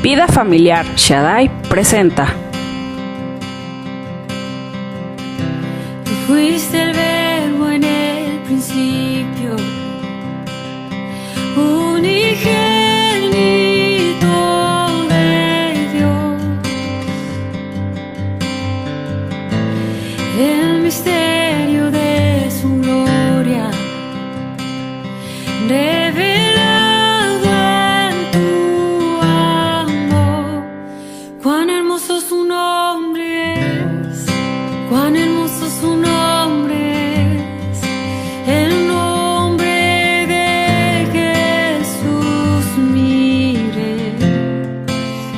Vida Familiar Shaddai presenta. Tú fuiste el verbo en el principio, unigénito de Dios, el misterio de su gloria revelado en tu amor. Cuán hermoso su nombre es, cuán hermoso su nombre es, el nombre de Jesús, mire.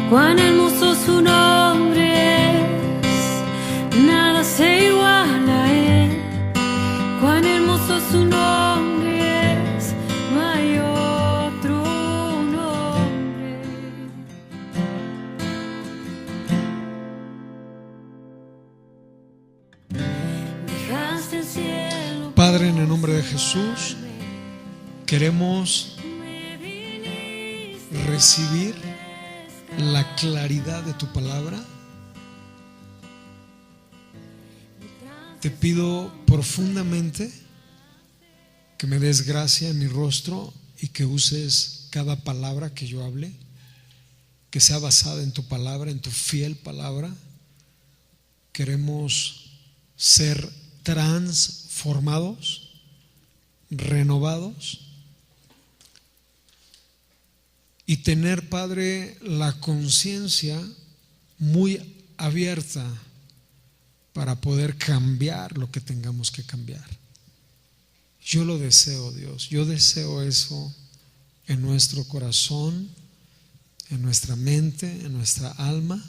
Cuán hermoso su nombre es, nada se iguala a él. Cuán hermoso su nombre es, no hay otro nombre. Dejaste el cielo. Padre, en el nombre de Jesús, queremos recibir la claridad de tu palabra. Te pido profundamente que me des gracia en mi rostro y que uses cada palabra que yo hable, que sea basada en tu palabra, en tu fiel palabra. Queremos ser transformados, renovados y tener, Padre, la conciencia muy abierta para poder cambiar lo que tengamos que cambiar. Yo lo deseo, Dios. Yo deseo eso en nuestro corazón, en nuestra mente, en nuestra alma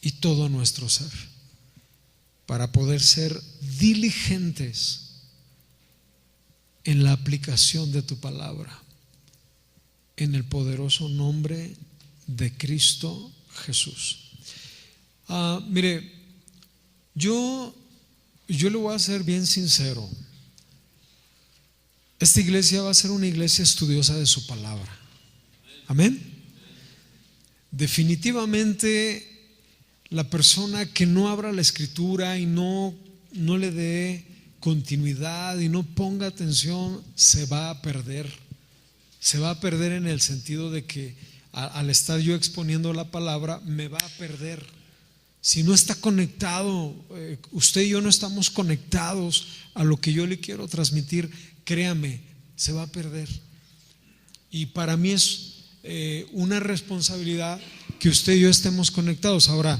y todo nuestro ser, para poder ser diligentes en la aplicación de tu palabra, en el poderoso nombre de Cristo Jesús. Mire, yo le voy a ser bien sincero. Esta iglesia va a ser una iglesia estudiosa de su palabra. Amén. Definitivamente, la persona que no abra la escritura y no le dé continuidad y no ponga atención, se va a perder. Se va a perder en el sentido de que al estar yo exponiendo la palabra, me va a perder. Si no está conectado, usted y yo no estamos conectados a lo que yo le quiero transmitir, créame, se va a perder. Y para mí es una responsabilidad que usted y yo estemos conectados. Ahora,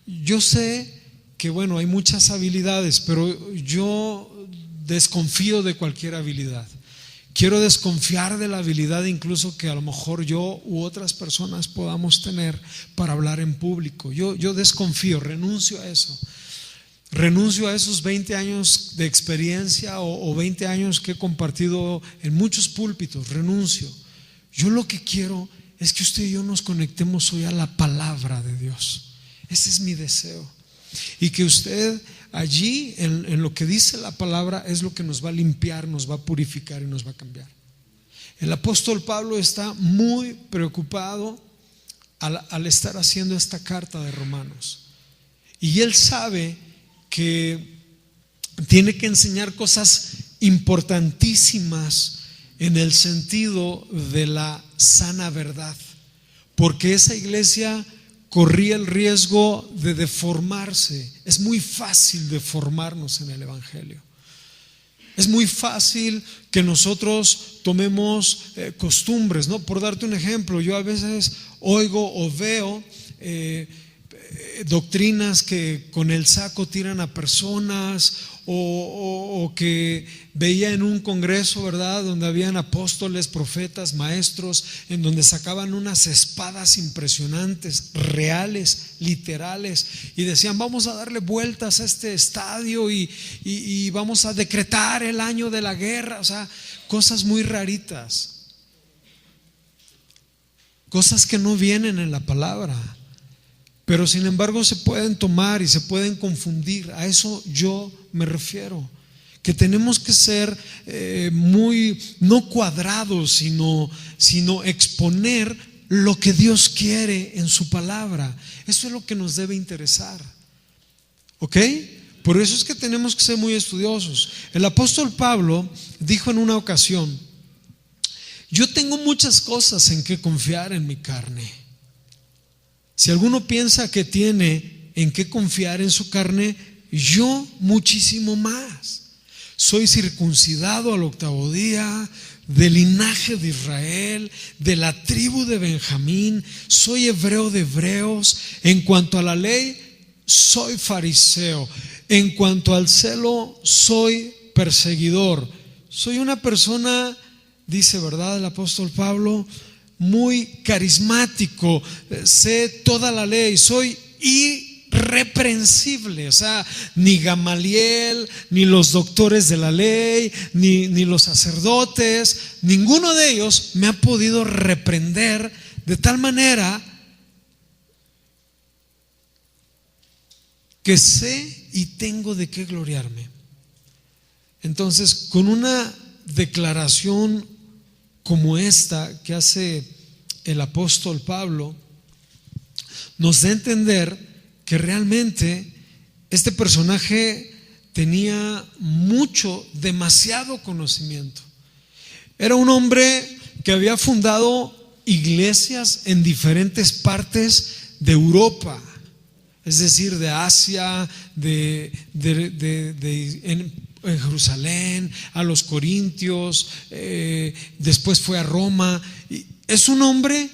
yo sé que bueno, hay muchas habilidades, pero yo desconfío de cualquier habilidad. Quiero desconfiar de la habilidad incluso que a lo mejor yo u otras personas podamos tener para hablar en público. Yo desconfío, renuncio a eso. Renuncio a esos 20 años de experiencia o 20 años que he compartido en muchos púlpitos, renuncio. Yo lo que quiero es que usted y yo nos conectemos hoy a la palabra de Dios. Ese es mi deseo. Y que usted allí en lo que dice la palabra es lo que nos va a limpiar, nos va a purificar y nos va a cambiar. El apóstol Pablo está muy preocupado al estar haciendo esta carta de Romanos. Y él sabe que tiene que enseñar cosas importantísimas en el sentido de la sana verdad, porque esa iglesia corría el riesgo de deformarse. Es muy fácil deformarnos en el evangelio. Es muy fácil que nosotros tomemos costumbres, ¿no? Por darte un ejemplo, yo a veces oigo o veo doctrinas que con el saco tiran a personas, o que veía en un congreso, ¿verdad?, donde habían apóstoles, profetas, maestros, en donde sacaban unas espadas impresionantes, reales, literales, y decían: vamos a darle vueltas a este estadio y vamos a decretar el año de la guerra. O sea, cosas muy raritas, cosas que no vienen en la palabra, pero sin embargo se pueden tomar y se pueden confundir. A eso yo me refiero. que tenemos que ser muy, no cuadrados, sino exponer lo que Dios quiere en su palabra. Eso es lo que nos debe interesar. ¿Ok? Por eso es que tenemos que ser muy estudiosos. El apóstol Pablo dijo en una ocasión: yo tengo muchas cosas en que confiar en mi carne. Si alguno piensa que tiene en qué confiar en su carne, yo muchísimo más. Soy circuncidado al 8º día, del linaje de Israel, de la tribu de Benjamín, soy hebreo de hebreos. En cuanto a la ley, soy fariseo. En cuanto al celo, soy perseguidor. Soy una persona, dice, ¿verdad?, el apóstol Pablo, muy carismático, sé toda la ley, soy irreprensible. O sea, ni Gamaliel, ni los doctores de la ley, ni los sacerdotes, ninguno de ellos me ha podido reprender, de tal manera que sé y tengo de qué gloriarme. Entonces, con una declaración como esta que hace el apóstol Pablo, nos da a entender que realmente este personaje tenía demasiado conocimiento. Era un hombre que había fundado iglesias en diferentes partes de Europa, es decir, de Asia, en Jerusalén, a los Corintios, después fue a Roma. Es un hombre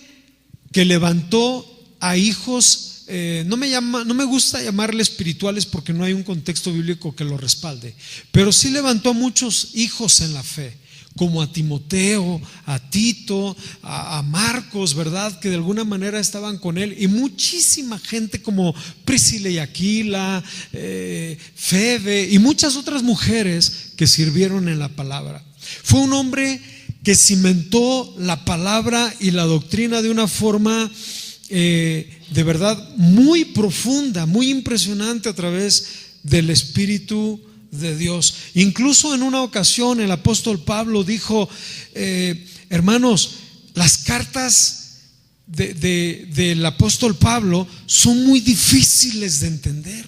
que levantó a hijos, no me gusta llamarle espirituales porque no hay un contexto bíblico que lo respalde, pero sí levantó a muchos hijos en la fe, como a Timoteo, a Tito, a Marcos, ¿verdad?, que de alguna manera estaban con él, y muchísima gente como Priscila y Aquila, Febe y muchas otras mujeres que sirvieron en la palabra. Fue un hombre que cimentó la palabra y la doctrina de una forma de verdad muy profunda, muy impresionante, a través del Espíritu de Dios. Incluso en una ocasión el apóstol Pablo dijo: hermanos, las cartas del apóstol Pablo son muy difíciles de entender.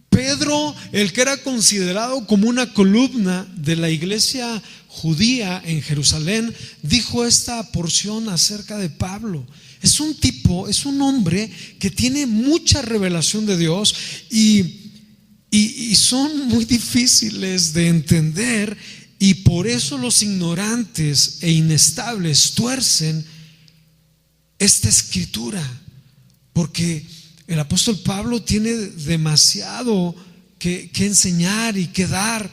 Pedro, el que era considerado como una columna de la iglesia judía en Jerusalén, dijo esta porción acerca de Pablo. Es un hombre que tiene mucha revelación de Dios y son muy difíciles de entender, y por eso los ignorantes e inestables tuercen esta escritura, porque el apóstol Pablo tiene demasiado que enseñar y que dar.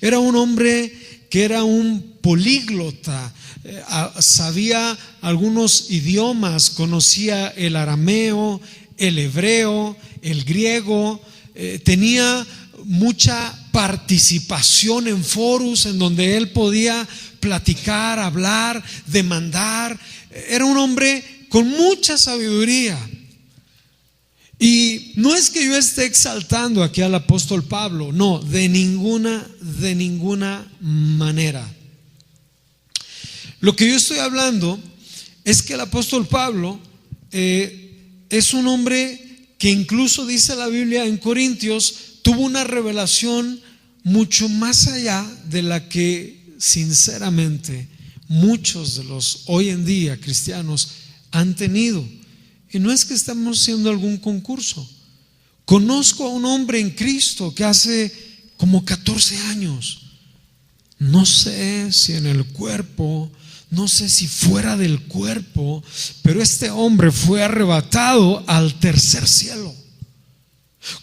Era un hombre que era un políglota, sabía algunos idiomas, conocía el arameo, el hebreo, el griego, tenía mucha participación en foros en donde él podía platicar, hablar, demandar. Era un hombre con mucha sabiduría. Y no es que yo esté exaltando aquí al apóstol Pablo, no, de ninguna manera. Lo que yo estoy hablando es que el apóstol Pablo es un hombre que, incluso dice la Biblia en Corintios, tuvo una revelación mucho más allá de la que sinceramente muchos de los hoy en día cristianos han tenido. Y no es que estamos haciendo algún concurso. Conozco a un hombre en Cristo que hace como 14 años, no sé si en el cuerpo, no sé si fuera del cuerpo, pero este hombre fue arrebatado al tercer cielo.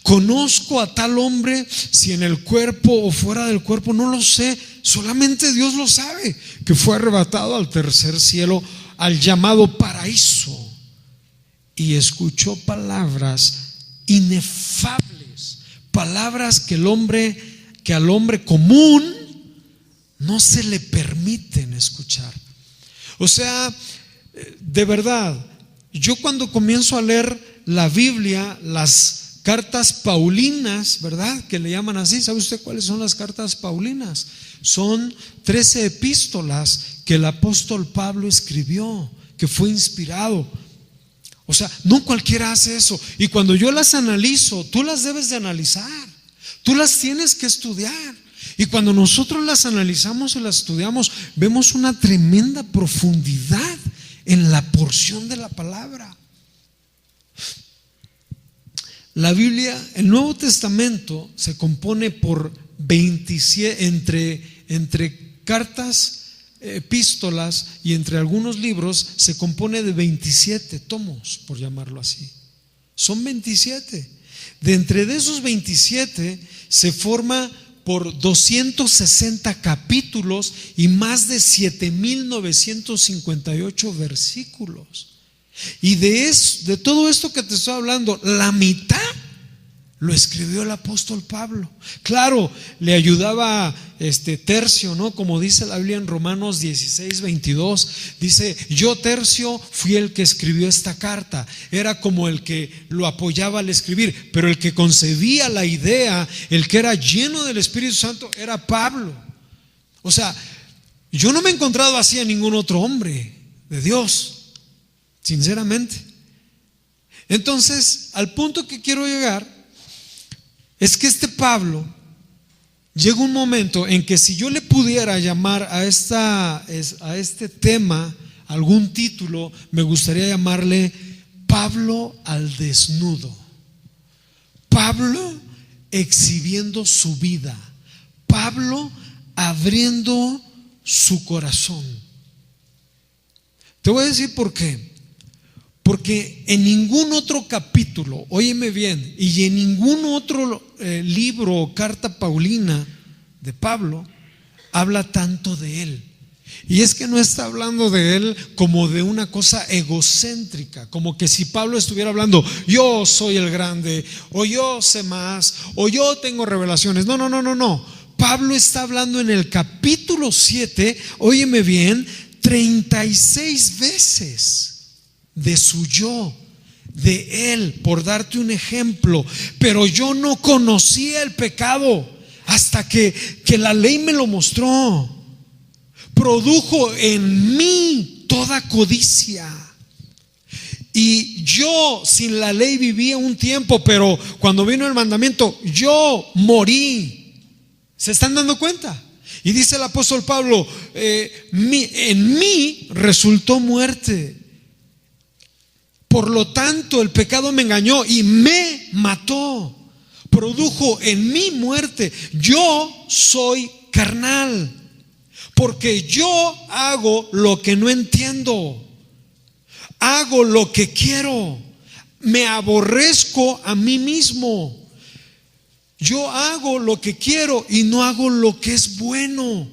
Conozco a tal hombre, si en el cuerpo o fuera del cuerpo, no lo sé, solamente Dios lo sabe, que fue arrebatado al tercer cielo, al llamado paraíso, y escuchó palabras inefables, palabras que al hombre común no se le permiten escuchar. O sea, de verdad, yo cuando comienzo a leer la Biblia, las cartas paulinas, ¿verdad? Que le llaman así. ¿Sabe usted cuáles son las cartas paulinas? Son 13 epístolas que el apóstol Pablo escribió, que fue inspirado. O sea, no cualquiera hace eso. Y cuando yo las analizo, tú las debes de analizar, tú las tienes que estudiar. Y cuando nosotros las analizamos y las estudiamos, vemos una tremenda profundidad en la porción de la palabra. La Biblia, el Nuevo Testamento, se compone por 27, entre cartas, epístolas y entre algunos libros, se compone de 27 tomos, por llamarlo así. Son 27. De entre esos 27 se forma por 260 capítulos y más de 7,958 versículos. Y de todo esto que te estoy hablando, la mitad lo escribió el apóstol Pablo. Claro, le ayudaba Tercio, ¿no? Como dice la Biblia en Romanos 16:22, dice: yo, Tercio, fui el que escribió esta carta. Era como el que lo apoyaba al escribir, pero el que concebía la idea, el que era lleno del Espíritu Santo, era Pablo. O sea, yo no me he encontrado así a ningún otro hombre de Dios, sinceramente. Entonces, al punto que quiero llegar es que Pablo llega un momento en que si yo le pudiera llamar a este tema algún título, me gustaría llamarle Pablo al desnudo. Pablo exhibiendo su vida, Pablo abriendo su corazón. Te voy a decir por qué. Porque en ningún otro capítulo, óyeme bien, y en ningún otro libro o carta paulina de Pablo habla tanto de él. Y es que no está hablando de él como de una cosa egocéntrica, como que si Pablo estuviera hablando: yo soy el grande, o yo sé más, o yo tengo revelaciones. No. Pablo está hablando en el capítulo 7, óyeme bien, 36 veces de su yo, de él, por darte un ejemplo. Pero yo no conocía el pecado hasta que la ley me lo mostró. Produjo en mí toda codicia. Y yo sin la ley vivía un tiempo, pero cuando vino el mandamiento, yo morí. ¿Se están dando cuenta? Y dice el apóstol Pablo: en mí resultó muerte. Por lo tanto, el pecado me engañó y me mató. Produjo en mí muerte. Yo soy carnal, porque yo hago lo que no entiendo, hago lo que quiero, me aborrezco a mí mismo. Yo hago lo que quiero y no hago lo que es bueno.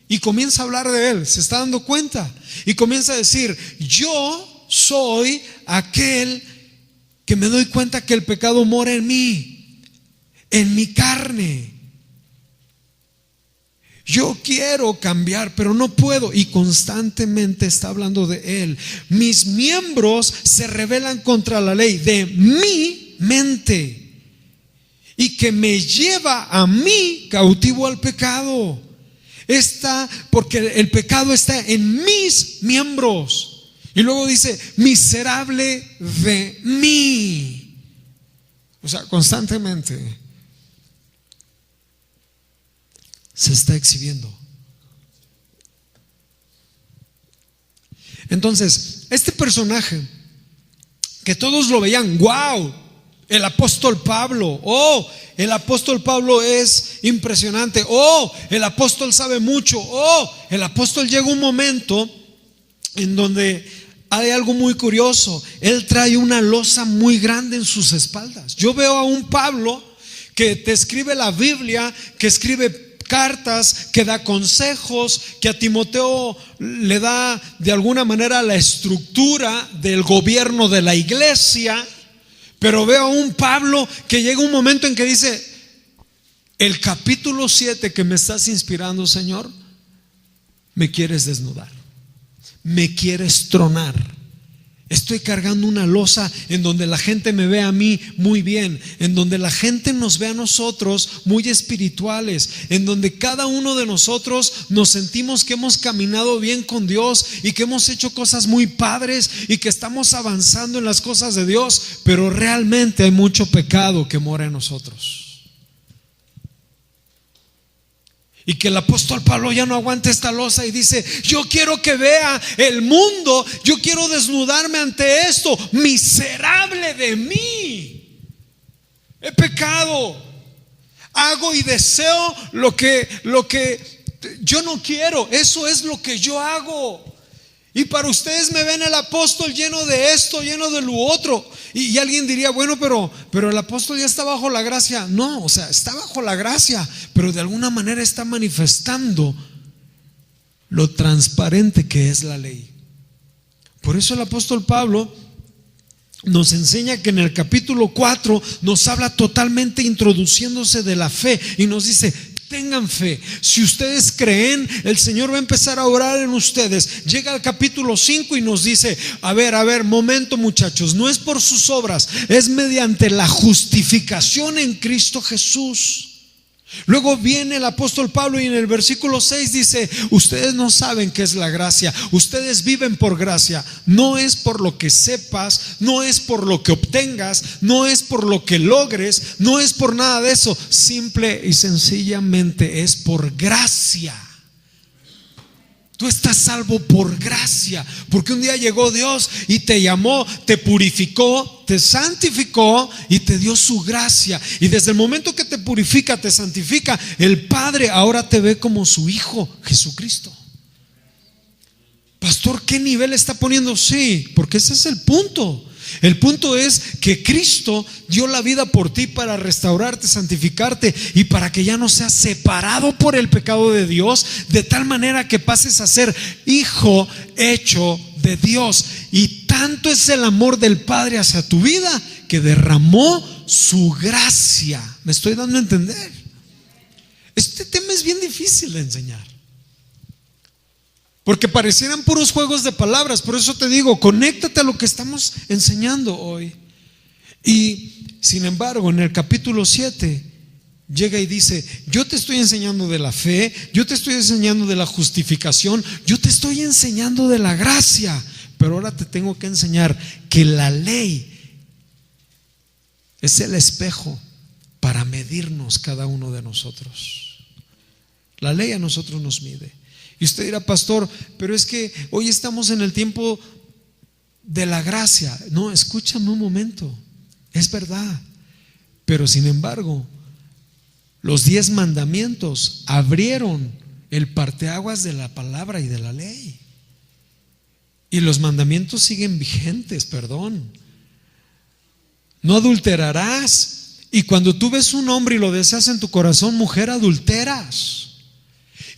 Y comienza a hablar de él, ¿se está dando cuenta? Y comienza a decir: yo soy aquel que me doy cuenta que el pecado mora en mí, en mi carne. Yo quiero cambiar, pero no puedo. Y constantemente está hablando de él. Mis miembros se rebelan contra la ley de mi mente, y que me lleva a mí cautivo al pecado. Porque el pecado está en mis miembros. Y luego dice: miserable de mí. O sea, constantemente se está exhibiendo. Entonces, este personaje que todos lo veían: wow, el apóstol Pablo, oh, el apóstol Pablo es impresionante, oh, el apóstol sabe mucho, oh, el apóstol. Llega un momento en donde hay algo muy curioso. Él trae una losa muy grande en sus espaldas. Yo veo a un Pablo que te escribe la Biblia, que escribe cartas, que da consejos, que a Timoteo le da de alguna manera la estructura del gobierno de la iglesia. Pero veo a un Pablo que llega un momento en que dice: el capítulo 7 que me estás inspirando, Señor, me quieres desnudar, me quieres tronar. Estoy cargando una losa en donde la gente me ve a mí muy bien, en donde la gente nos ve a nosotros muy espirituales, en donde cada uno de nosotros nos sentimos que hemos caminado bien con Dios y que hemos hecho cosas muy padres y que estamos avanzando en las cosas de Dios, pero realmente hay mucho pecado que mora en nosotros. Y que el apóstol Pablo ya no aguanta esta losa y dice: yo quiero que vea el mundo, yo quiero desnudarme ante esto. Miserable de mí, he pecado, hago y deseo lo que yo no quiero. Eso es lo que yo hago. Y para ustedes me ven el apóstol lleno de esto, lleno de lo otro. Y alguien diría: bueno, pero el apóstol ya está bajo la gracia. No, o sea, está bajo la gracia, pero de alguna manera está manifestando lo transparente que es la ley. Por eso el apóstol Pablo nos enseña que en el capítulo 4 nos habla totalmente introduciéndose de la fe y nos dice: tengan fe. Si ustedes creen, el Señor va a empezar a orar en ustedes. Llega al capítulo 5 y nos dice: a ver, momento, muchachos, no es por sus obras, es mediante la justificación en Cristo Jesús. Luego viene el apóstol Pablo y en el versículo 6 dice: ustedes no saben qué es la gracia, ustedes viven por gracia. No es por lo que sepas, no es por lo que obtengas, no es por lo que logres, no es por nada de eso. Simple y sencillamente es por gracia. Tú estás salvo por gracia, porque un día llegó Dios y te llamó, te purificó, te santificó y te dio su gracia. Y desde el momento que te purifica, te santifica, el Padre ahora te ve como su Hijo Jesucristo. Pastor, ¿qué nivel está poniendo? Sí, porque ese es el punto. El punto es que Cristo dio la vida por ti para restaurarte, santificarte y para que ya no seas separado por el pecado de Dios, de tal manera que pases a ser hijo hecho de Dios. Y tanto es el amor del Padre hacia tu vida que derramó su gracia. ¿Me estoy dando a entender? Este tema es bien difícil de enseñar, porque parecieran puros juegos de palabras. Por eso te digo, conéctate a lo que estamos enseñando hoy. Y sin embargo, en el capítulo 7 llega y dice: yo te estoy enseñando de la fe, yo te estoy enseñando de la justificación, yo te estoy enseñando de la gracia, pero ahora te tengo que enseñar que la ley es el espejo para medirnos cada uno de nosotros. La ley a nosotros nos mide. Y usted dirá: pastor, pero es que hoy estamos en el tiempo de la gracia. No, escúchame un momento, es verdad, pero sin embargo, los 10 mandamientos abrieron el parteaguas de la palabra y de la ley. Y los mandamientos siguen vigentes, perdón. No adulterarás. Y cuando tú ves un hombre y lo deseas en tu corazón, mujer, adulteras.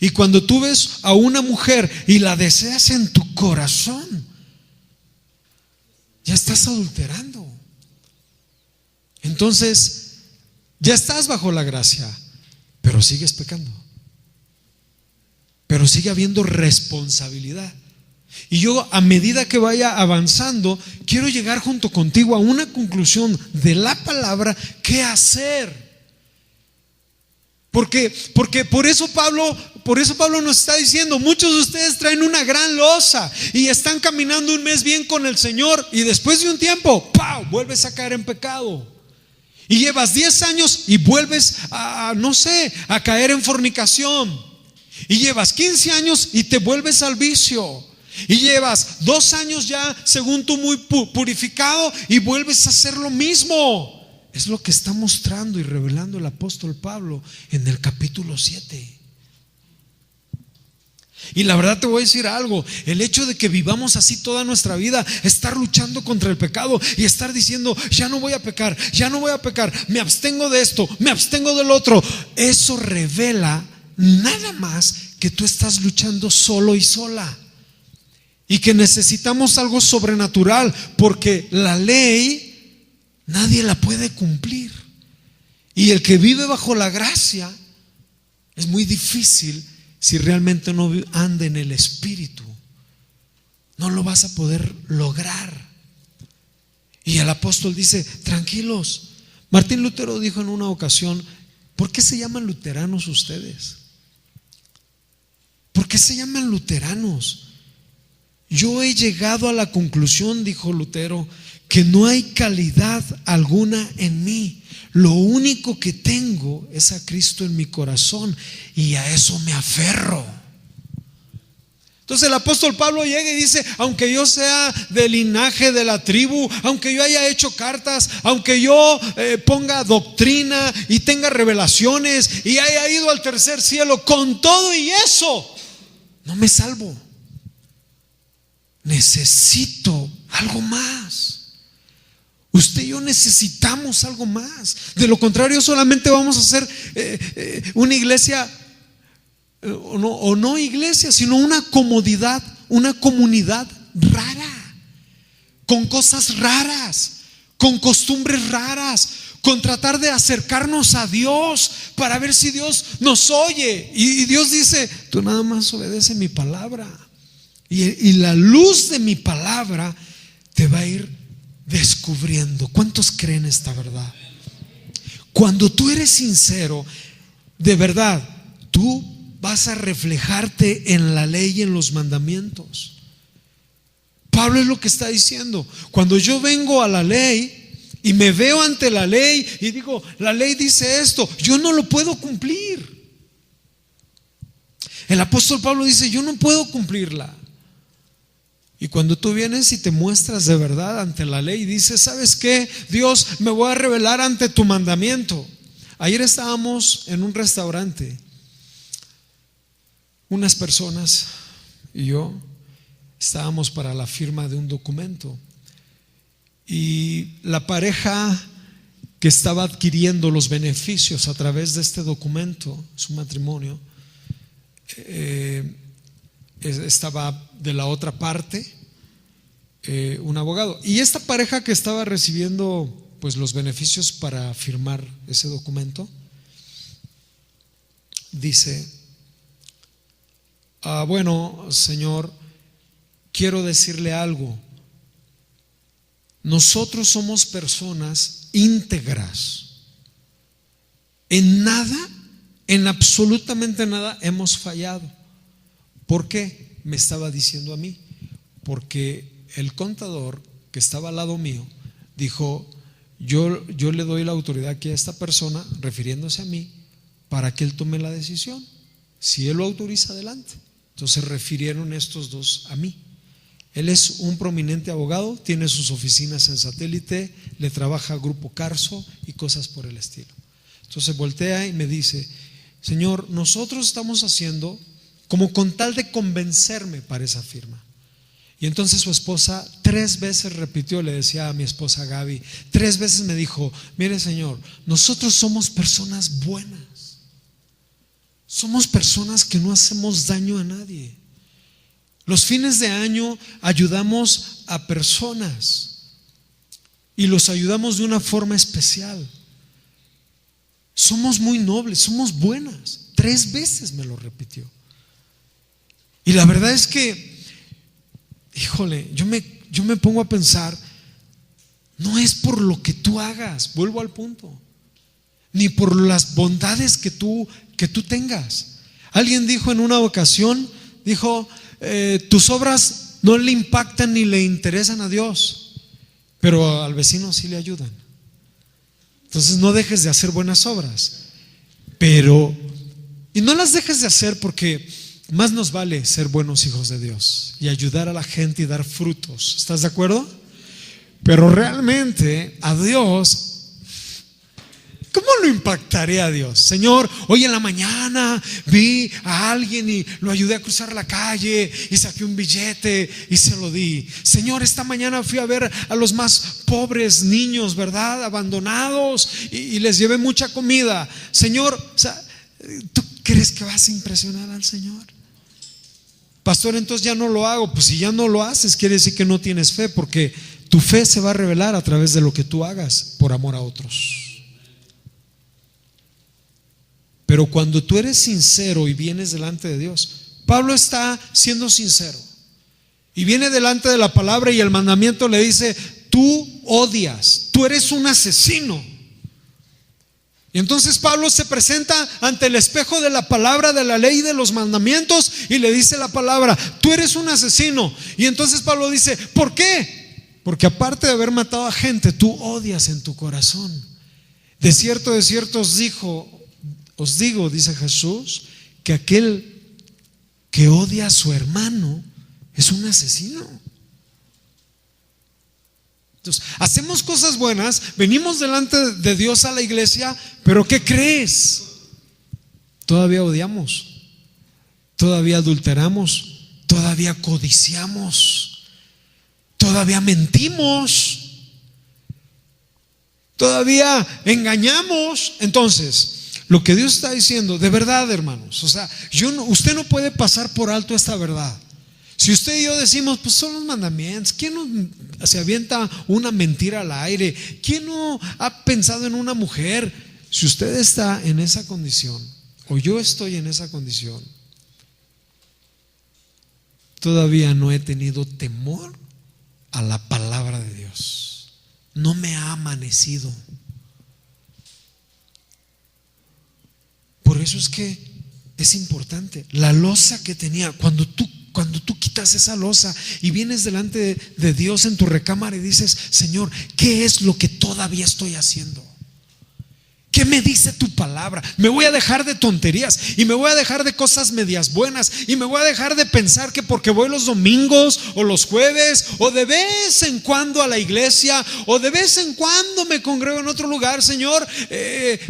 Y cuando tú ves a una mujer y la deseas en tu corazón, ya estás adulterando. Entonces, ya estás bajo la gracia, pero sigues pecando. Pero sigue habiendo responsabilidad. Y yo, a medida que vaya avanzando, quiero llegar junto contigo a una conclusión de la palabra: ¿qué hacer? Porque por eso Pablo nos está diciendo: muchos de ustedes traen una gran losa y están caminando un mes bien con el Señor, y después de un tiempo, ¡pau!, vuelves a caer en pecado. Y llevas 10 años y vuelves a caer en fornicación. Y llevas 15 años y te vuelves al vicio. Y llevas 2 años ya, según tú, muy purificado, y vuelves a hacer lo mismo. Es lo que está mostrando y revelando el apóstol Pablo en el capítulo 7. Y la verdad te voy a decir algo: el hecho de que vivamos así toda nuestra vida, estar luchando contra el pecado y estar diciendo: ya no voy a pecar, ya no voy a pecar, me abstengo de esto, me abstengo del otro, eso revela nada más que tú estás luchando solo y sola, y que necesitamos algo sobrenatural, porque la ley nadie la puede cumplir. Y el que vive bajo la gracia es muy difícil. Si realmente no anda en el Espíritu, no lo vas a poder lograr. Y el apóstol dice: tranquilos. Martín Lutero dijo en una ocasión: ¿por qué se llaman luteranos ustedes? ¿Por qué se llaman luteranos? Yo he llegado a la conclusión, dijo Lutero, que no hay calidad alguna en mí. Lo único que tengo es a Cristo en mi corazón y a eso me aferro. Entonces el apóstol Pablo llega y dice: aunque yo sea del linaje de la tribu, aunque yo haya hecho cartas, aunque yo ponga doctrina y tenga revelaciones y haya ido al tercer cielo, con todo y eso no me salvo. Necesito algo más. Usted y yo necesitamos algo más. De lo contrario, solamente vamos a ser una iglesia, o no iglesia, sino una comodidad, una comunidad rara, con cosas raras, con costumbres raras, con tratar de acercarnos a Dios para ver si Dios nos oye. Y Dios dice: tú nada más obedece mi palabra, y la luz de mi palabra te va a ir descubriendo. ¿Cuántos creen esta verdad? Cuando tú eres sincero, de verdad, tú vas a reflejarte en la ley y en los mandamientos. Pablo es lo que está diciendo. Cuando yo vengo a la ley y me veo ante la ley y digo: la ley dice esto, yo no lo puedo cumplir. El apóstol Pablo dice: yo no puedo cumplirla. Y cuando tú vienes y te muestras de verdad ante la ley y dices: ¿sabes qué? Dios, me voy a revelar ante tu mandamiento. Ayer estábamos en un restaurante, unas personas y yo estábamos para la firma de un documento, y la pareja que estaba adquiriendo los beneficios a través de este documento, su matrimonio, estaba de la otra parte un abogado, y esta pareja que estaba recibiendo pues los beneficios para firmar ese documento dice: bueno, señor, quiero decirle algo. Nosotros somos personas íntegras. En nada, en absolutamente nada hemos fallado. ¿Por qué? Me estaba diciendo a mí. Porque el contador que estaba al lado mío dijo: yo le doy la autoridad aquí a esta persona, refiriéndose a mí, para que él tome la decisión. Si él lo autoriza, adelante. Entonces refirieron estos dos a mí. Él es un prominente abogado, tiene sus oficinas en Satélite, le trabaja a Grupo Carso y cosas por el estilo. Entonces voltea y me dice: señor, nosotros estamos haciendo como con tal de convencerme para esa firma. Y entonces su esposa 3 veces repitió, le decía a mi esposa Gaby, 3 veces me dijo: mire, señor, nosotros somos personas buenas, somos personas que no hacemos daño a nadie. Los fines de año ayudamos a personas y los ayudamos de una forma especial. Somos muy nobles, somos buenas. 3 veces me lo repitió. Y la verdad es que, híjole, yo me pongo a pensar: no es por lo que tú hagas, vuelvo al punto, ni por las bondades que tú tengas. Alguien dijo en una ocasión, dijo: tus obras no le impactan ni le interesan a Dios, pero al vecino sí le ayudan. Entonces no dejes de hacer buenas obras, y no las dejes de hacer, porque más nos vale ser buenos hijos de Dios y ayudar a la gente y dar frutos. ¿Estás de acuerdo? Pero realmente a Dios, ¿cómo lo impactaré a Dios? Señor, hoy en la mañana vi a alguien y lo ayudé a cruzar la calle y saqué un billete y se lo di. Señor, esta mañana fui a ver a los más pobres niños, ¿verdad? Abandonados, y les llevé mucha comida. Señor, o sea, ¿tú crees que vas a impresionar al Señor? Pastor, entonces ya no lo hago. Pues si ya no lo haces, quiere decir que no tienes fe, porque tu fe se va a revelar a través de lo que tú hagas por amor a otros. Pero cuando tú eres sincero y vienes delante de Dios, Pablo está siendo sincero y viene delante de la palabra, y el mandamiento le dice: tú odias, tú eres un asesino. Y entonces Pablo se presenta ante el espejo de la palabra, de la ley y de los mandamientos, y le dice la palabra: tú eres un asesino. Y entonces Pablo dice: ¿por qué? Porque aparte de haber matado a gente, tú odias en tu corazón. De cierto os digo, dice Jesús, que aquel que odia a su hermano es un asesino. Entonces, hacemos cosas buenas, venimos delante de Dios a la iglesia, pero ¿qué crees? Todavía odiamos, todavía adulteramos, todavía codiciamos, todavía mentimos, todavía engañamos. Entonces, lo que Dios está diciendo, de verdad, hermanos, o sea, usted no puede pasar por alto esta verdad. Si usted y yo decimos, pues son los mandamientos, ¿quién no se avienta una mentira al aire? ¿Quién no ha pensado en una mujer? Si usted está en esa condición, o yo estoy en esa condición, todavía no he tenido temor a la palabra de Dios. No me ha amanecido. Por eso es que es importante la losa que tenía. Cuando tú quitas esa losa y vienes delante de Dios en tu recámara y dices: Señor, ¿qué es lo que todavía estoy haciendo? ¿Qué me dice tu palabra? Me voy a dejar de tonterías y me voy a dejar de cosas medias buenas y me voy a dejar de pensar que porque voy los domingos o los jueves o de vez en cuando a la iglesia o de vez en cuando me congrego en otro lugar, Señor,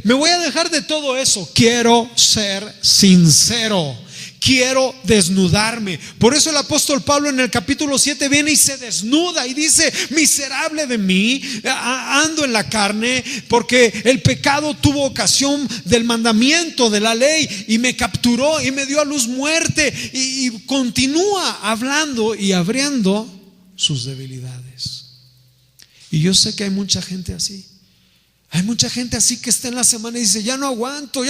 me voy a dejar de todo eso. Quiero ser sincero. Quiero desnudarme. Por eso el apóstol Pablo en el capítulo 7 viene y se desnuda y dice: miserable de mí, ando en la carne, porque el pecado tuvo ocasión del mandamiento, de la ley, y me capturó y me dio a luz muerte. Y continúa hablando y abriendo sus debilidades. Y yo sé que hay mucha gente así. Hay mucha gente así que está en la semana y dice: ya no aguanto,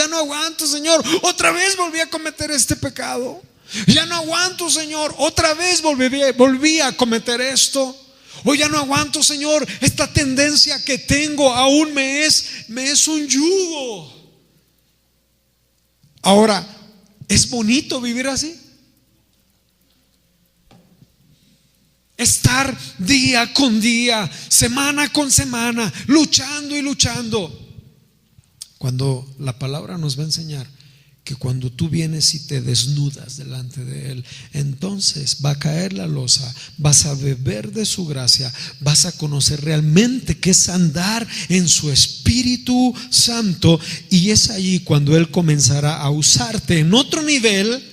Señor, otra vez volví a cometer este pecado. Ya no aguanto, Señor, otra vez volví a cometer esto. O ya no aguanto, Señor, esta tendencia que tengo aún me es un yugo. Ahora, ¿es bonito vivir así? Estar día con día, semana con semana, luchando y luchando. Cuando la palabra nos va a enseñar que cuando tú vienes y te desnudas delante de Él, entonces va a caer la losa, vas a beber de su gracia, vas a conocer realmente qué es andar en su Espíritu Santo, y es allí cuando Él comenzará a usarte en otro nivel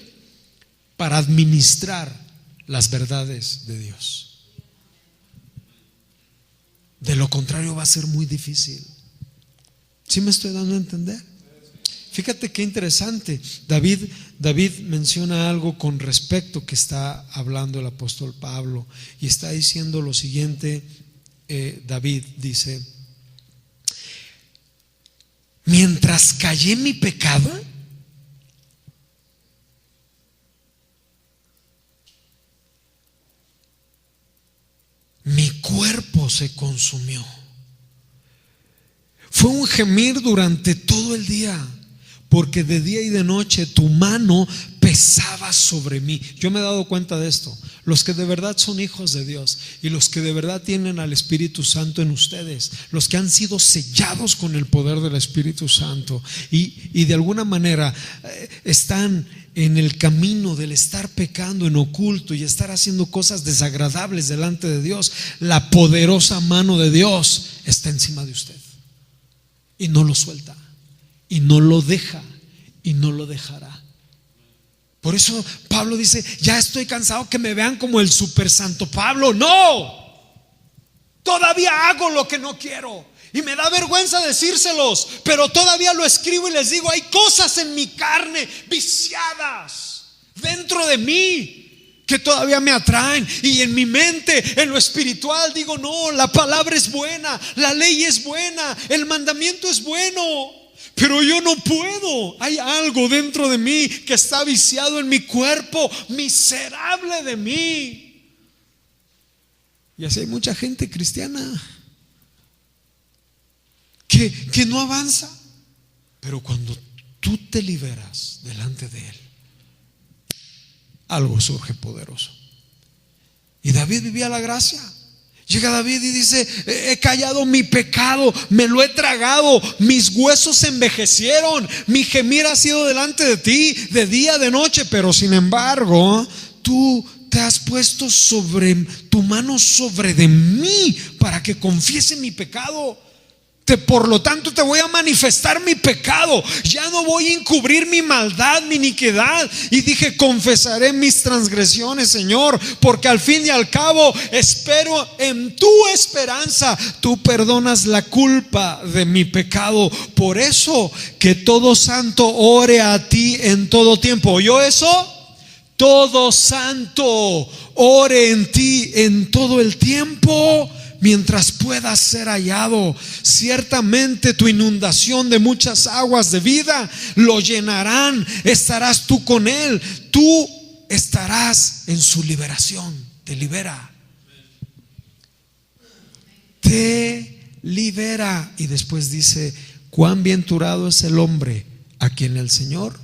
para administrar las verdades de Dios. De lo contrario va a ser muy difícil. ¿Sí me estoy dando a entender? Fíjate qué interesante. David menciona algo con respecto que está hablando el apóstol Pablo, y está diciendo lo siguiente. David dice: mientras callé mi pecado, mi cuerpo se consumió. Fue un gemir durante todo el día, porque de día y de noche tu mano pesaba sobre mí. Yo me he dado cuenta de esto. Los que de verdad son hijos de Dios y los que de verdad tienen al Espíritu Santo en ustedes, los que han sido sellados con el poder del Espíritu Santo y de alguna manera están en el camino del estar pecando en oculto y estar haciendo cosas desagradables delante de Dios, la poderosa mano de Dios está encima de usted y no lo suelta y no lo deja y no lo dejará. Por eso Pablo dice: ya estoy cansado que me vean como el super santo Pablo. No, todavía hago lo que no quiero y me da vergüenza decírselos, pero todavía lo escribo y les digo: hay cosas en mi carne viciadas dentro de mí que todavía me atraen, y en mi mente, en lo espiritual, digo: no, la palabra es buena, la ley es buena, el mandamiento es bueno, pero yo no puedo. Hay algo dentro de mí que está viciado en mi cuerpo. Miserable de mí. Y así hay mucha gente cristiana que no avanza. Pero cuando tú te liberas delante de Él, algo surge poderoso. Y David vivía la gracia. Llega David y dice: he callado mi pecado, me lo he tragado, mis huesos se envejecieron, mi gemir ha sido delante de ti de día, de noche. Pero sin embargo, tú te has puesto sobre tu mano sobre de mí para que confiese mi pecado. Por lo tanto te voy a manifestar mi pecado. Ya no voy a encubrir mi maldad, mi iniquidad. Y dije: confesaré mis transgresiones, Señor, porque al fin y al cabo espero en tu esperanza. Tú perdonas la culpa de mi pecado. Por eso que todo santo ore a ti en todo tiempo. ¿Oyó eso? Todo santo ore en ti en todo el tiempo, mientras puedas ser hallado. Ciertamente tu inundación de muchas aguas de vida lo llenarán. Estarás tú con Él. Tú estarás en su liberación. Te libera. Te libera. Y después dice: cuán bienaventurado es el hombre a quien el Señor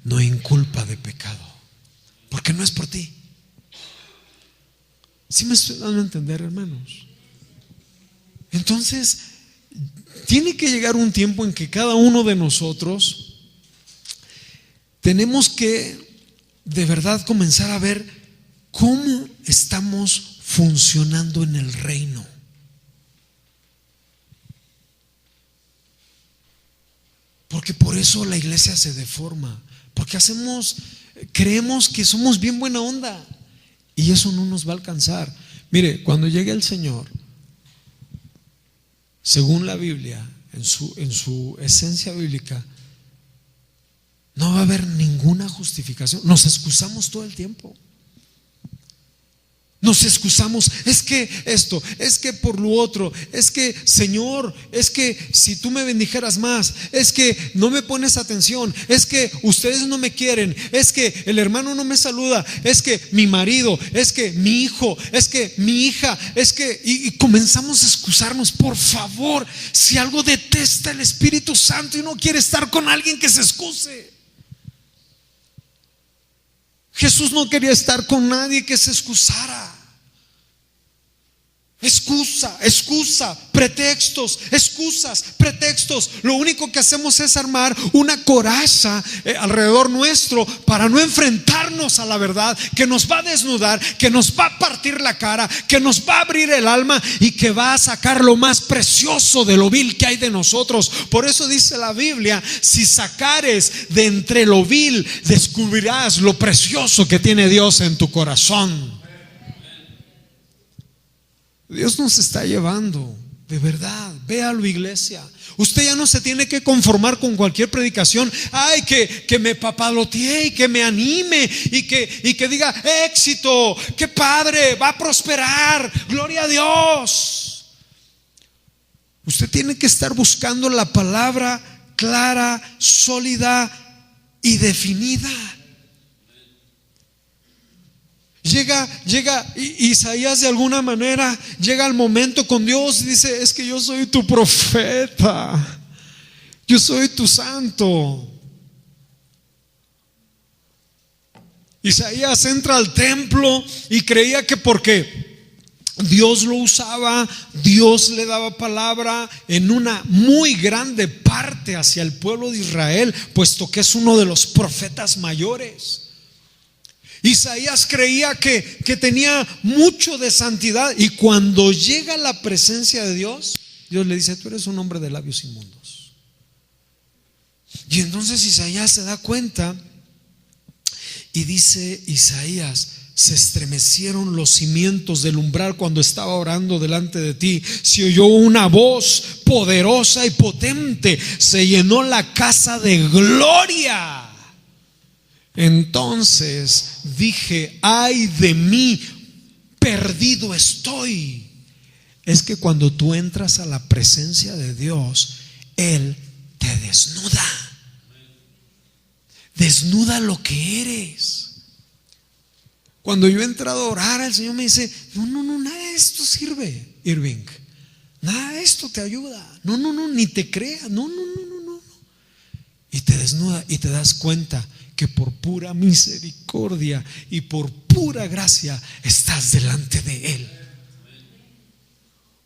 no inculpa de pecado. Porque no es por ti. ¿Sí me estoy dando a entender, hermanos? Entonces, tiene que llegar un tiempo en que cada uno de nosotros tenemos que de verdad comenzar a ver cómo estamos funcionando en el reino. Porque por eso la iglesia se deforma. Porque creemos que somos bien buena onda, y eso no nos va a alcanzar. Mire, cuando llegue el Señor, según la Biblia, en su esencia bíblica, no va a haber ninguna justificación. Nos excusamos todo el tiempo. Nos excusamos: es que esto, es que por lo otro, es que Señor, es que si tú me bendijeras más, es que no me pones atención, es que ustedes no me quieren, es que el hermano no me saluda, es que mi marido, es que mi hijo, es que mi hija, es que y comenzamos a excusarnos. Por favor, si algo detesta el Espíritu Santo y no quiere estar con alguien, que se excuse. Jesús no quería estar con nadie que se excusara. Excusa, pretextos, excusas, pretextos. Lo único que hacemos es armar una coraza alrededor nuestro para no enfrentarnos a la verdad, que nos va a desnudar, que nos va a partir la cara, que nos va a abrir el alma y que va a sacar lo más precioso de lo vil que hay de nosotros. Por eso dice la Biblia: si sacares de entre lo vil, descubrirás lo precioso que tiene Dios en tu corazón. Dios nos está llevando, de verdad. Véalo, iglesia. Usted ya no se tiene que conformar con cualquier predicación. Ay, que me papalotee y que me anime y que diga: éxito, qué padre, va a prosperar, gloria a Dios. Usted tiene que estar buscando la palabra clara, sólida y definida. Llega Isaías, de alguna manera llega al momento con Dios y dice: es que yo soy tu profeta, yo soy tu santo. Isaías entra al templo y creía que porque Dios lo usaba, Dios le daba palabra en una muy grande parte hacia el pueblo de Israel, puesto que es uno de los profetas mayores. Isaías creía que tenía mucho de santidad, y cuando llega a la presencia de Dios, Dios le dice: tú eres un hombre de labios inmundos. Y entonces Isaías se da cuenta y dice Isaías: se estremecieron los cimientos del umbral cuando estaba orando delante de ti. Se oyó una voz poderosa y potente, se llenó la casa de gloria. Entonces dije: ay de mí, perdido estoy. Es que cuando tú entras a la presencia de Dios, Él te desnuda lo que eres. Cuando yo he entrado a orar, el Señor me dice: no, nada de esto sirve, Irving. Nada de esto te ayuda. No, ni te creas. No. Y te desnuda y te das cuenta que por pura misericordia y por pura gracia estás delante de Él.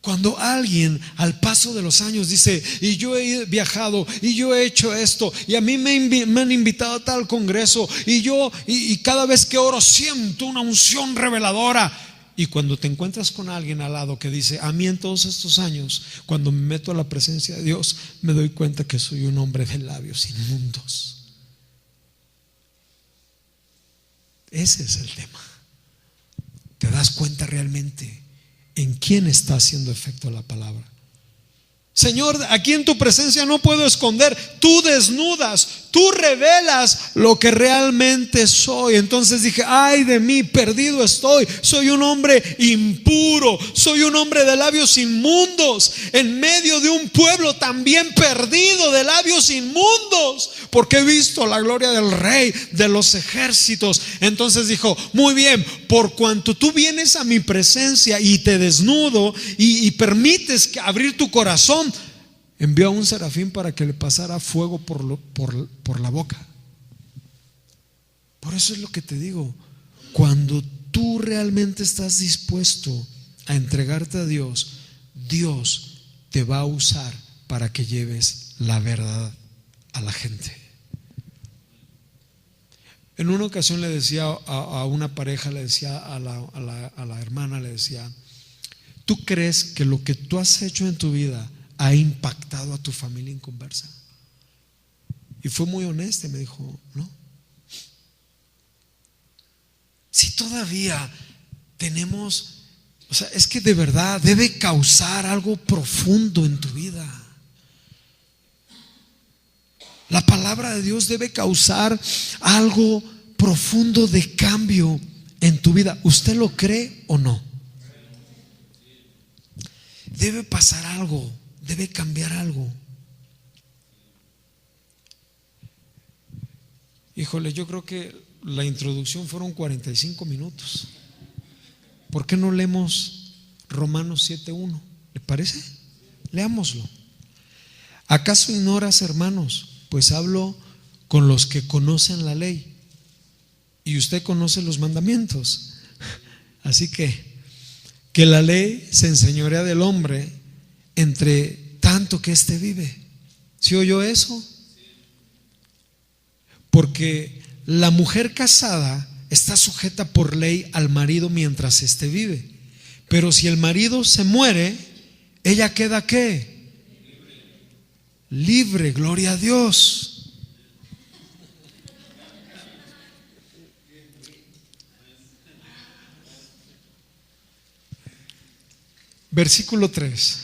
Cuando alguien al paso de los años dice: y yo he viajado, y yo he hecho esto, y a mí me han invitado a tal congreso, y cada vez que oro siento una unción reveladora. Y cuando te encuentras con alguien al lado que dice: a mí en todos estos años, cuando me meto a la presencia de Dios, me doy cuenta que soy un hombre de labios inmundos. Ese es el tema. ¿Te das cuenta realmente en quién está haciendo efecto la palabra? Señor, aquí en tu presencia no puedo esconder. Tú desnudas, tú revelas lo que realmente soy. Entonces dije: ay de mí, perdido estoy. Soy un hombre impuro, soy un hombre de labios inmundos, en medio de un pueblo también perdido de labios inmundos, porque he visto la gloria del Rey de los ejércitos. Entonces dijo: muy bien, por cuanto tú vienes a mi presencia y te desnudo y permites abrir tu corazón, envió a un serafín para que le pasara fuego por la boca. Por eso es lo que te digo: cuando tú realmente estás dispuesto a entregarte a Dios, Dios te va a usar para que lleves la verdad a la gente. En una ocasión le decía a una pareja, le decía a la hermana, le decía: ¿tú crees que lo que tú has hecho en tu vida ha impactado a tu familia inconversa? Y fue muy honesta y me dijo: no. Si todavía tenemos, o sea, es que de verdad debe causar algo profundo en tu vida. La palabra de Dios debe causar algo profundo de cambio en tu vida. ¿Usted lo cree o no? Debe pasar algo, debe cambiar algo. Híjole, yo creo que la introducción fueron 45 minutos. ¿Por qué no leemos Romanos 7:1? ¿Le parece? Leámoslo. ¿Acaso ignoras, hermanos? Pues hablo con los que conocen la ley, y usted conoce los mandamientos. Así que la ley se enseñorea del hombre entre tanto que éste vive. ¿Sí oyó eso? Porque la mujer casada está sujeta por ley al marido mientras éste vive. Pero si el marido se muere, ella queda ¿qué? Libre, gloria a Dios. Versículo 3.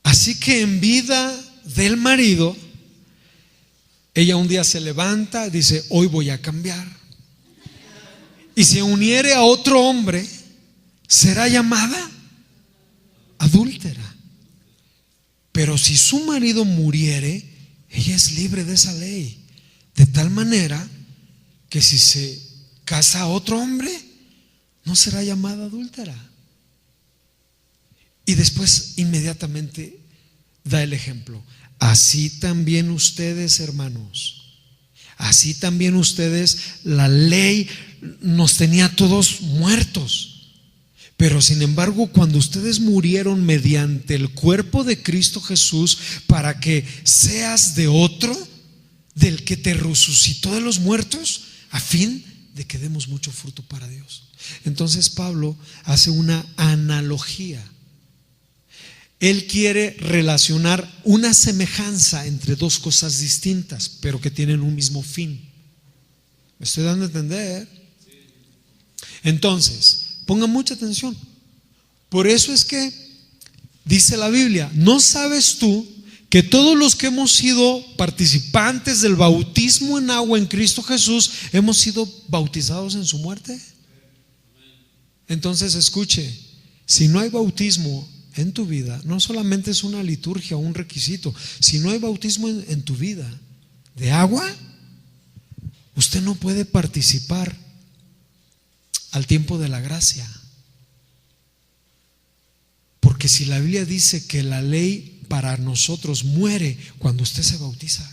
Así que en vida del marido, ella un día se levanta, dice: hoy voy a cambiar, y se uniere a otro hombre, será llamada adúltera. Pero si su marido muriere, ella es libre de esa ley, de tal manera que si se casa a otro hombre, no será llamada adúltera. Y después inmediatamente da el ejemplo: así también ustedes, hermanos, así también ustedes, la ley nos tenía todos muertos. Pero sin embargo, cuando ustedes murieron mediante el cuerpo de Cristo Jesús, para que seas de otro, del que te resucitó de los muertos, a fin de que demos mucho fruto para Dios. Entonces Pablo hace una analogía. Él quiere relacionar una semejanza entre dos cosas distintas, pero que tienen un mismo fin. ¿Me estoy dando a entender? Entonces, pongan mucha atención. Por eso es que dice la Biblia: ¿no sabes tú que todos los que hemos sido participantes del bautismo en agua en Cristo Jesús hemos sido bautizados en su muerte? Entonces escuche, si no hay bautismo en tu vida, no solamente es una liturgia o un requisito, si no hay bautismo en tu vida de agua, usted no puede participar al tiempo de la gracia. Porque si la Biblia dice que la ley para nosotros muere cuando usted se bautiza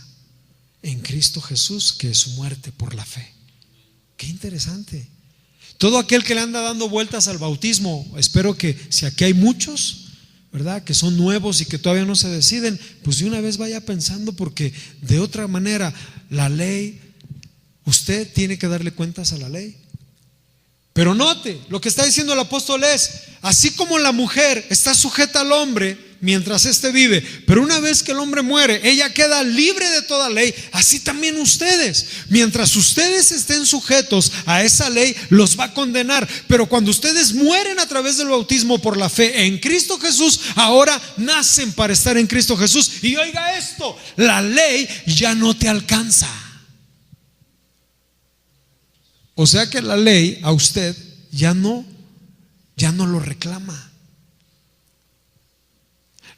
en Cristo Jesús, que es su muerte por la fe. Qué interesante. Todo aquel que le anda dando vueltas al bautismo, espero que si aquí hay muchos, ¿verdad?, que son nuevos y que todavía no se deciden, pues de una vez vaya pensando, porque de otra manera la ley, usted tiene que darle cuentas a la ley. Pero note, lo que está diciendo el apóstol es, así como la mujer está sujeta al hombre mientras éste vive, pero una vez que el hombre muere, ella queda libre de toda ley, así también ustedes, mientras ustedes estén sujetos a esa ley, los va a condenar. Pero cuando ustedes mueren a través del bautismo por la fe en Cristo Jesús, ahora nacen para estar en Cristo Jesús. Y oiga esto, la ley ya no te alcanza. O sea que la ley a usted ya no lo reclama.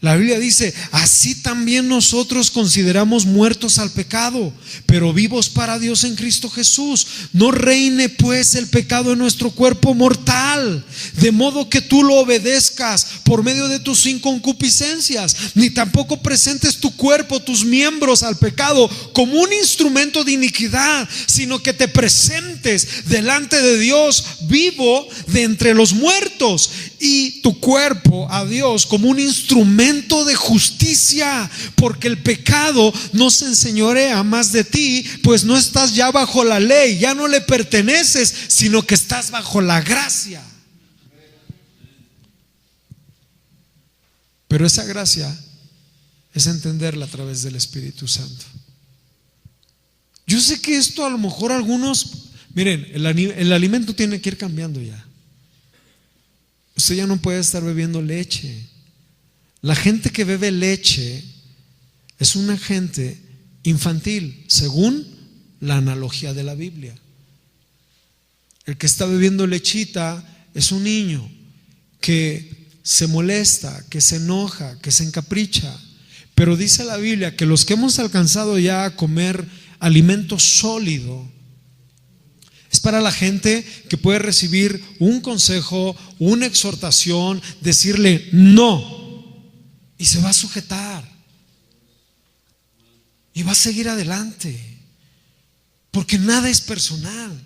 La Biblia dice, así también nosotros consideramos muertos al pecado, pero vivos para Dios en Cristo Jesús. No reine pues el pecado en nuestro cuerpo mortal, de modo que tú lo obedezcas por medio de tus inconcupiscencias, ni tampoco presentes tu cuerpo, tus miembros al pecado como un instrumento de iniquidad, sino que te presentes delante de Dios vivo de entre los muertos, y tu cuerpo a Dios como un instrumento de justicia, porque el pecado no se enseñorea más de ti, pues no estás ya bajo la ley, ya no le perteneces, sino que estás bajo la gracia. Pero esa gracia es entenderla a través del Espíritu Santo. Yo sé que esto a lo mejor algunos, miren, el alimento tiene que ir cambiando ya. Usted ya no puede estar bebiendo leche. La gente que bebe leche es una gente infantil, según la analogía de la Biblia. El que está bebiendo lechita es un niño que se molesta, que se enoja, que se encapricha. Pero dice la Biblia que los que hemos alcanzado ya a comer alimento sólido, es para la gente que puede recibir un consejo, una exhortación, decirle no, y se va a sujetar y va a seguir adelante, porque nada es personal.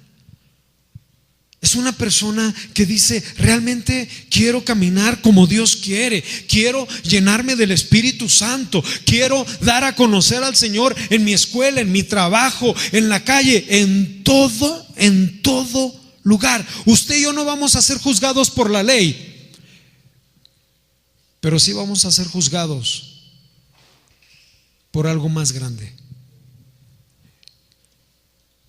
Es una persona que dice, realmente quiero caminar como Dios quiere, quiero llenarme del Espíritu Santo, quiero dar a conocer al Señor en mi escuela, en mi trabajo, en la calle, en todo lugar. Usted y yo no vamos a ser juzgados por la ley, pero sí vamos a ser juzgados por algo más grande.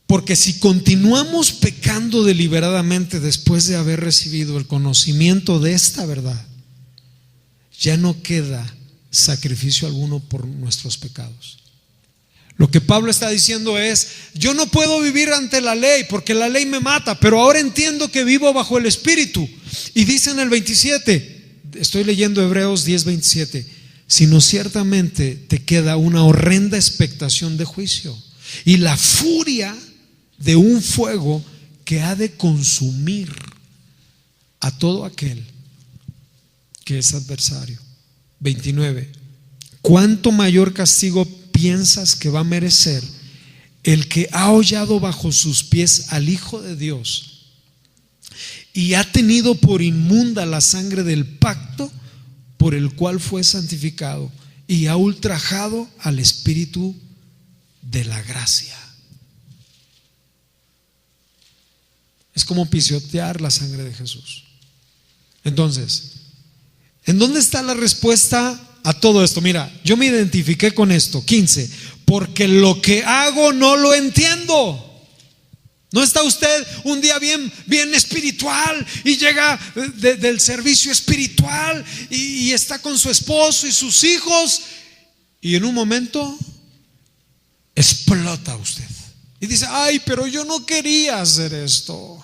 Porque si continuamos pecando deliberadamente después de haber recibido el conocimiento de esta verdad, ya no queda sacrificio alguno por nuestros pecados. Lo que Pablo está diciendo es, yo no puedo vivir ante la ley porque la ley me mata, pero ahora entiendo que vivo bajo el Espíritu. Y dice en el 27, estoy leyendo Hebreos 10:27, sino ciertamente te queda una horrenda expectación de juicio y la furia de un fuego que ha de consumir a todo aquel que es adversario. 29. ¿Cuánto mayor castigo piensas que va a merecer el que ha hollado bajo sus pies al Hijo de Dios y ha tenido por inmunda la sangre del pacto por el cual fue santificado y ha ultrajado al Espíritu de la gracia? Es como pisotear la sangre de Jesús. Entonces, ¿en dónde está la respuesta a todo esto? Mira, yo me identifiqué con esto. 15. Porque lo que hago no lo entiendo. ¿No está usted un día bien espiritual y llega del servicio espiritual y está con su esposo y sus hijos, y en un momento explota usted y dice, ay, pero yo no quería hacer esto?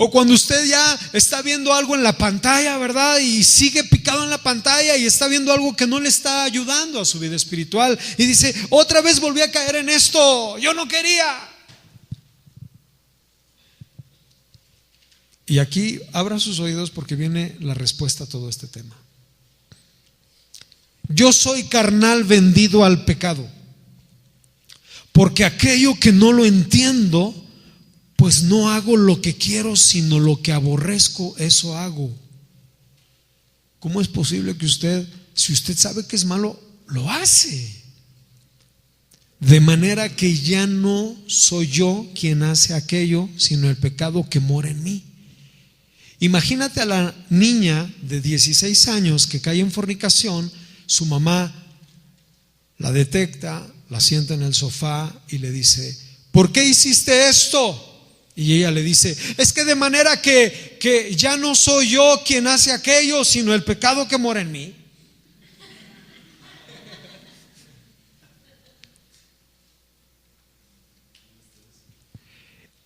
O cuando usted ya está viendo algo en la pantalla, ¿verdad? Y sigue picado en la pantalla y está viendo algo que no le está ayudando a su vida espiritual. Y dice, otra vez volví a caer en esto, yo no quería. Y aquí abra sus oídos porque viene la respuesta a todo este tema. Yo soy carnal vendido al pecado, porque aquello que no lo entiendo, pues no hago lo que quiero, sino lo que aborrezco, eso hago. ¿Cómo es posible que usted, si usted sabe que es malo, lo hace? De manera que ya no soy yo quien hace aquello, sino el pecado que mora en mí. Imagínate a la niña de 16 años que cae en fornicación. Su mamá la detecta, la sienta en el sofá y le dice, ¿por qué hiciste esto? Y ella le dice, es que de manera que ya no soy yo quien hace aquello, sino el pecado que mora en mí.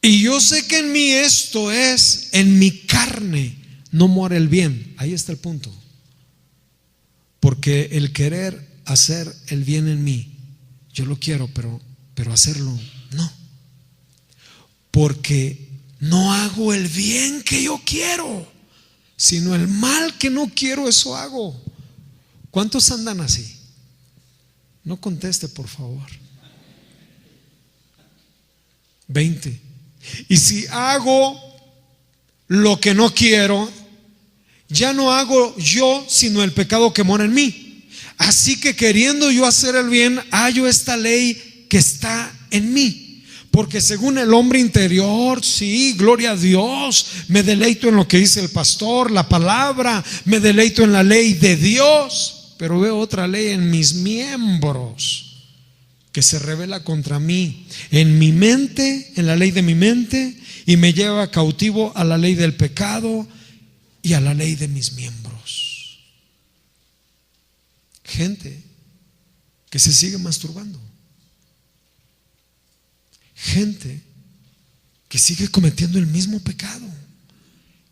Y yo sé que en mí esto es, en mi carne no mora el bien. Ahí está el punto. Porque el querer hacer el bien en mí, yo lo quiero, pero hacerlo no. Porque no hago el bien que yo quiero, sino el mal que no quiero, eso hago. ¿Cuántos andan así? No conteste, por favor. 20. Y si hago lo que no quiero, ya no hago yo, sino el pecado que mora en mí. Así que queriendo yo hacer el bien, hallo esta ley que está en mí. Porque según el hombre interior, sí, gloria a Dios, me deleito en lo que dice el pastor, la palabra, me deleito en la ley de Dios. Pero veo otra ley en mis miembros que se revela contra mí, en mi mente, en la ley de mi mente, y me lleva cautivo a la ley del pecado y a la ley de mis miembros. Gente que se sigue masturbando, gente que sigue cometiendo el mismo pecado,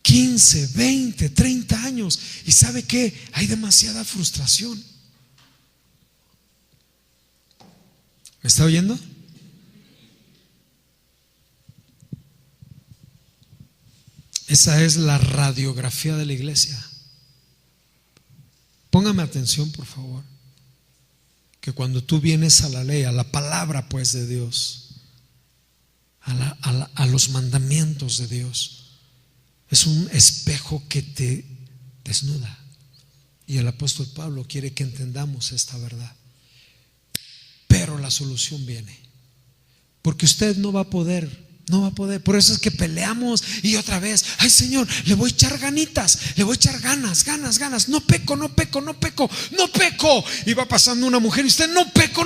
15, 20, 30 años, y ¿sabe qué? Hay demasiada frustración. ¿Me está oyendo? Esa es la radiografía de la iglesia. Póngame atención, por favor, que cuando tú vienes a la ley, a la palabra pues de Dios, a los mandamientos de Dios, es un espejo que te desnuda. Y el apóstol Pablo quiere que entendamos esta verdad. Pero la solución viene, porque usted no va a poder. Por eso es que peleamos y otra vez, ay Señor, le voy a echar ganitas, le voy a echar ganas. No peco. Y va pasando una mujer y usted, no peco.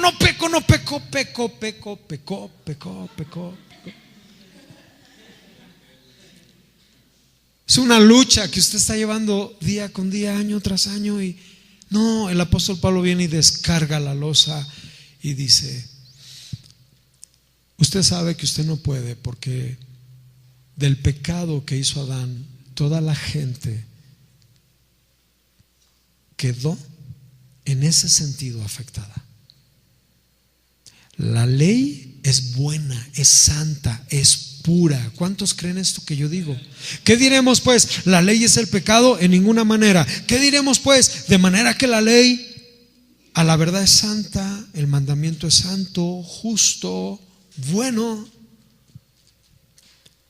Es una lucha que usted está llevando día con día, año tras año. Y no, el apóstol Pablo viene y descarga la losa y dice, usted sabe que usted no puede, porque del pecado que hizo Adán, toda la gente quedó en ese sentido afectada. La ley es buena, es santa, es pura. ¿Cuántos creen esto que yo digo? ¿Qué diremos pues? ¿La ley es el pecado? En ninguna manera. ¿Qué diremos pues? De manera que la ley a la verdad es santa, el mandamiento es santo, justo, bueno.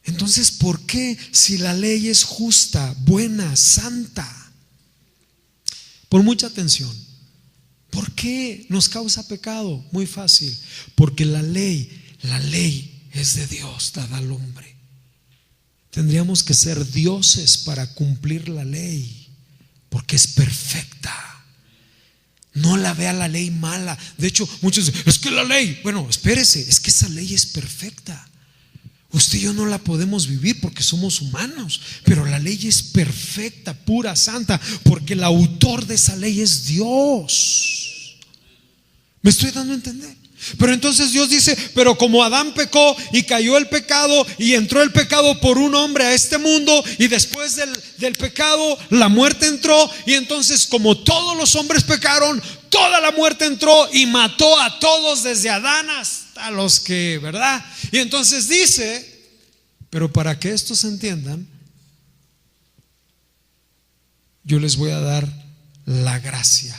Entonces, ¿por qué si la ley es justa, buena, santa? Por mucha atención. ¿Por qué nos causa pecado? Muy fácil. Porque la ley es de Dios, dada al hombre. Tendríamos que ser dioses para cumplir la ley, porque es perfecta. No la vea la ley mala. De hecho, muchos dicen, es que la ley, bueno, espérese, es que esa ley es perfecta. Usted y yo no la podemos vivir porque somos humanos, pero la ley es perfecta, pura, santa, porque el autor de esa ley es Dios. ¿Me estoy dando a entender? Pero entonces Dios dice, pero como Adán pecó y cayó el pecado y entró el pecado por un hombre a este mundo, y después del pecado la muerte entró, y entonces como todos los hombres pecaron, toda la muerte entró y mató a todos desde Adán hasta los que, ¿verdad? Y entonces dice, pero para que estos entiendan, yo les voy a dar la gracia.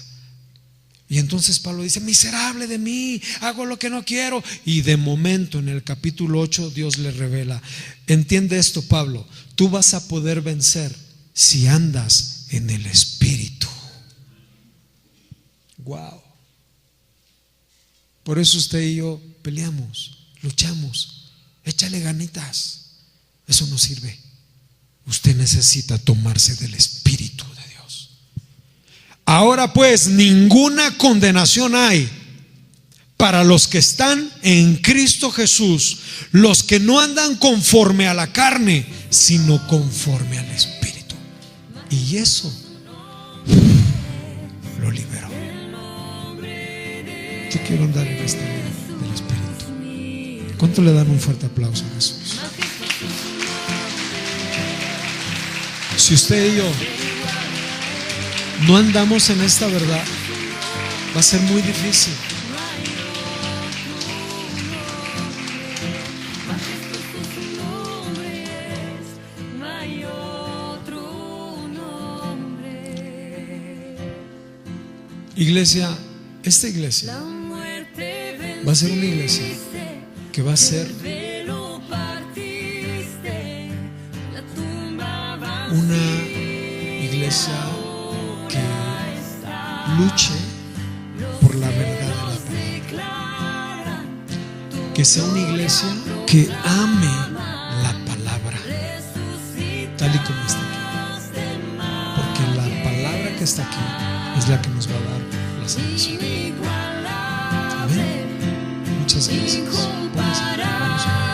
Y entonces Pablo dice, miserable de mí, hago lo que no quiero. Y de momento en el capítulo 8 Dios le revela, entiende esto, Pablo, tú vas a poder vencer si andas en el Espíritu. Wow. Por eso usted y yo peleamos, luchamos, échale ganitas. Eso no sirve. Usted necesita tomarse del Espíritu de Dios. Ahora pues, ninguna condenación hay para los que están en Cristo Jesús, los que no andan conforme a la carne, sino conforme al Espíritu. Y eso lo liberó. Yo quiero andar en esta ley del Espíritu. ¿Cuánto le dan un fuerte aplauso a Jesús? Si usted y yo no andamos en esta verdad, va a ser muy difícil. Iglesia, esta iglesia va a ser una iglesia que va a ser una iglesia que luche por la verdad de la palabra, que sea una iglesia que ame la palabra tal y como está aquí, porque la palabra que está aquí es la que nos va a dar la salvación. Amén. Muchas gracias. Vamos a